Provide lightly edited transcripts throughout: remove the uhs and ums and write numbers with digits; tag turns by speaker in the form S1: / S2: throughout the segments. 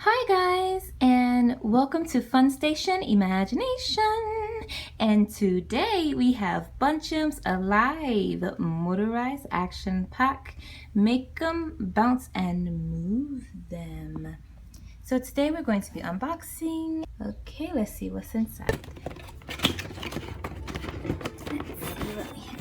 S1: Hi guys, and welcome to Fun Station Imagination. And today we have Bunchem's Alive Motorized Action Pack. Make them bounce and move them. So today we're going to be unboxing. Okay, let's see what's inside. Let's see what we have.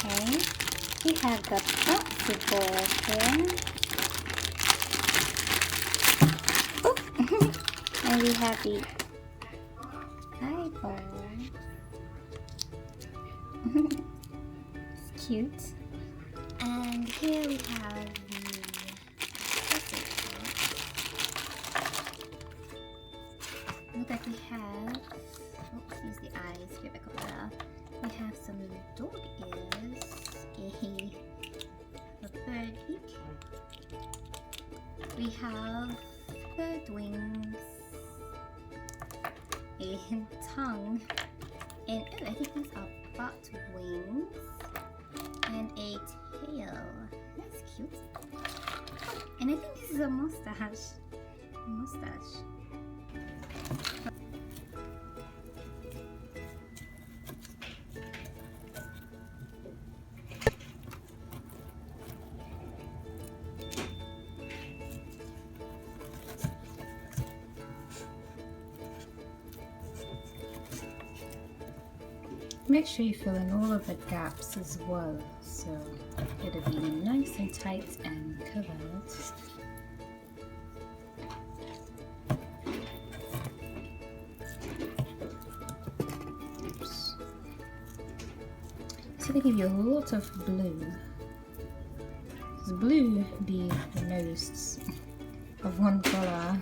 S1: Okay, we have the bouncy ball here. Oh, and we have the eyeball. It's cute. And here we have the look like we have, oops, use the eyes, get back over there. We have some dog ears, a bird beak. We have bird wings, a tongue, and oh, I think these are bat wings, and a tail. That's cute. And I think this is a mustache. Make sure you fill in all of the gaps as well, so it'll be nice and tight and covered. Oops. So they give you a lot of blue. Because blue be the most of one color.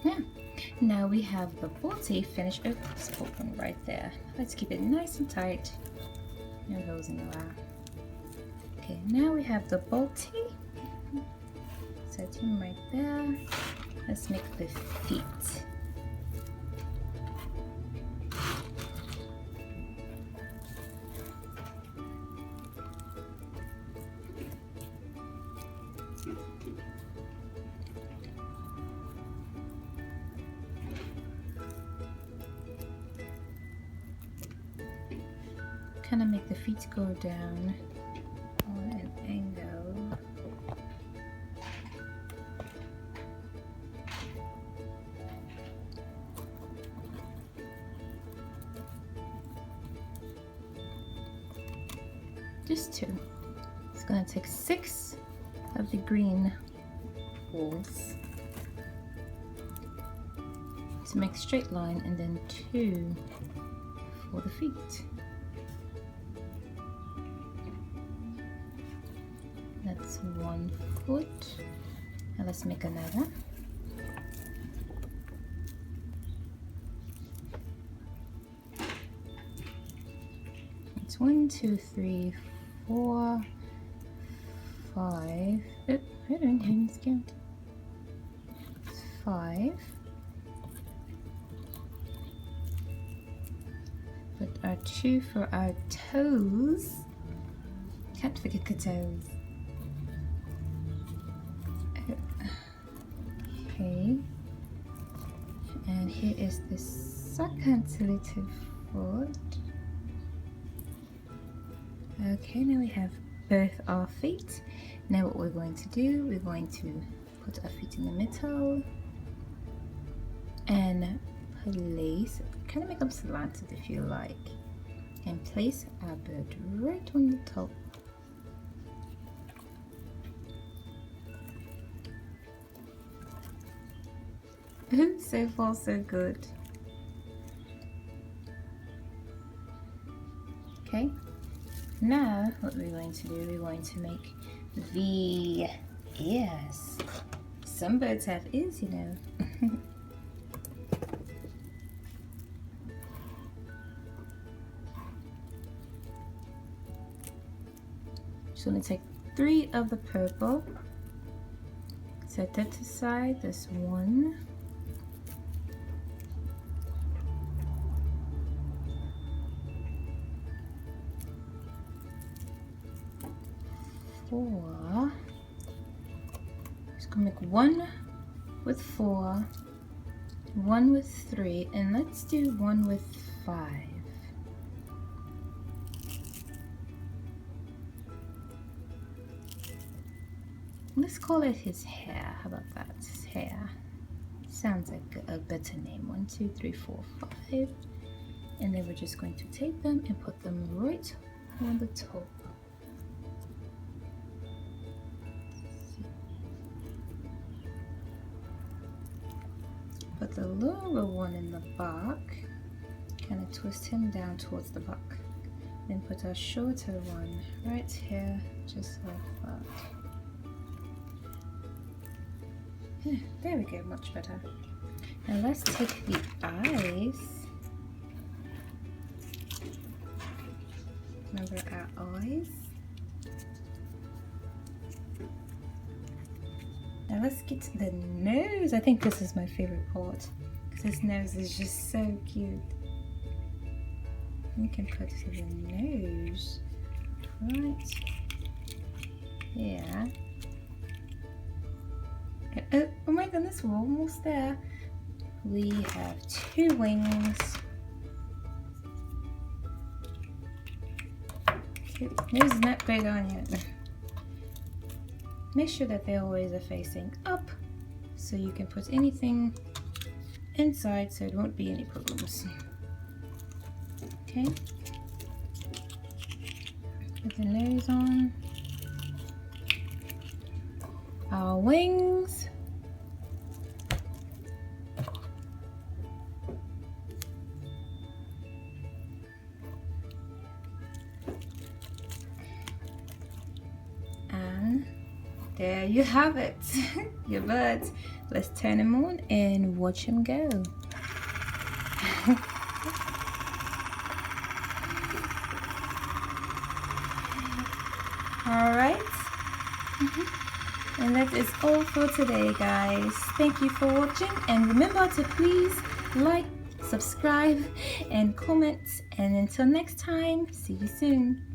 S1: Yeah. Now we have the body finished. Oh, it's open right there. Let's keep it nice and tight. No holes in the lap. Okay, now we have the body. Set him right there. Let's make the feet. Kind of make the feet go down on an angle. just 2. It's going to take 6 of the green balls to make a straight line, and then 2 for the feet. That's 1 foot. Now let's make another. It's 1, 2, 3, 4, 5. I don't count. It's 5. Put our 2 for our toes. Can't forget the toes. Okay. And here is the second little foot. Okay, now we have both our feet. Now what we're going to do, we're going to put our feet in the middle and place, kind of make them slanted if you like, and place our bird right on the top. So far so good. Okay, now what we're going to do, we're going to make the ears. Some birds have ears, you know. Just going to take 3 of the purple, set that aside. This 1, 4. Just gonna make 1 with 4, 1 with 3, and let's do 1 with 5. Let's call it his hair. How about that? His hair. Sounds like a better name. 1, 2, 3, 4, 5. And then we're just going to take them and put them right on the top. Put the lower one in the back, kind of twist him down towards the back. Then put our shorter one right here, just like that. Yeah, there we go, much better. Now let's take the eyes. Remember our eyes. Now let's get to the nose. I think this is my favorite part because his nose is just so cute. We can put the nose right here. Oh my goodness, we're almost there. We have 2 wings. Nose is not big on yet. Make sure that they always are facing up so you can put anything inside so it won't be any problems. Okay. Put the nose on. Our wings. And there you have it, your birds. Let's turn him on and watch him go. All right. And that is all for today, guys. Thank you for watching, and remember to please like, subscribe, and comment. And until next time, see you soon.